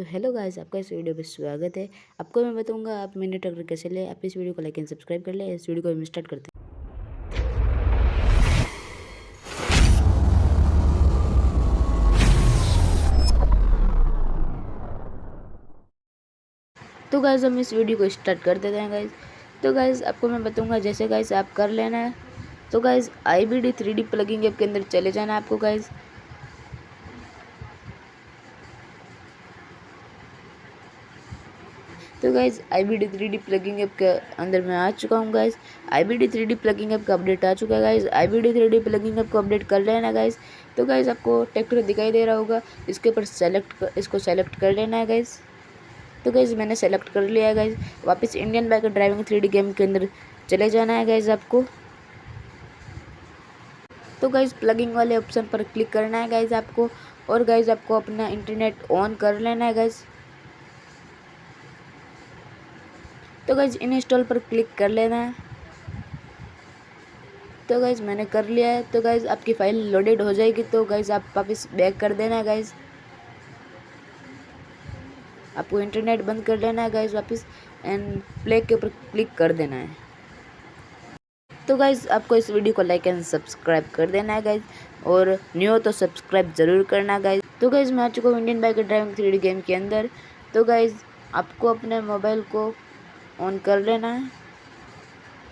तो hello guys, आपका इस वीडियो पे स्वागत है। आपको मैं बताऊंगा आप मिनी ट्रैक्टर कैसे ले। आप इस वीडियो को लाइक एंड सब्सक्राइब कर ले। इस वीडियो को हम स्टार्ट करते हैं। तो गाइस हम इस वीडियो को स्टार्ट कर देते हैं गाइस। तो गाइस आपको मैं बताऊंगा जैसे गाइस आप कर लेना है। तो गाइस ibd3d प्लगइन ऐप के अंदर चले जाना है आपको गाइस। तो गाइस ibd3d प्लगइन ऐप के अंदर मैं आ चुका हूँ गाइस। ibd3d प्लगइन ऐप का अपडेट आ चुका है गाइस। ibd3d प्लगइन ऐप को अपडेट कर लेना गाइस। तो गाइस आपको ट्रैक्टर दिखाई दे रहा होगा, इसके ऊपर इसको सेलेक्ट कर लेना है गाइस। तो गाइस मैंने सेलेक्ट कर लिया है गाइस। वापस Indian biker driving 3D game के अंदर चले जाना है गाइस आपको। तो गाइस प्लगिंग वाले ऑप्शन पर क्लिक करना है गाइस आपको, और गाइस आपको अपना इंटरनेट ऑन कर लेना है गाइस। तो गाइस इंस्टॉल पर क्लिक कर लेना है। तो गाइस मैंने कर लिया है। तो गाइस आपकी फाइल लोडेड हो जाएगी तो गाइस आप वापस बैक कर देना है गाइस। आपको इंटरनेट बंद कर लेना है गाइस वापस, एंड प्ले के ऊपर क्लिक कर देना है। तो गाइज़ आपको इस वीडियो को लाइक एंड सब्सक्राइब कर देना है गाइज़, और न्यू हो तो सब्सक्राइब ज़रूर करना गाइज़। तो गाइज़ मैं आ चुका हूँ Indian biker driving 3D game के अंदर। तो गाइज़ आपको अपने मोबाइल को ऑन कर लेना है।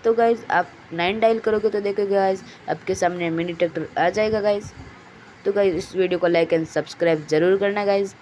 तो गाइज़ आप 9 डायल करोगे तो देखोगे गाइज़ आपके सामने मिनी ट्रैक्टर आ जाएगा गाइज़। तो गाइज़ इस वीडियो को लाइक एंड सब्सक्राइब ज़रूर करना गाइज़।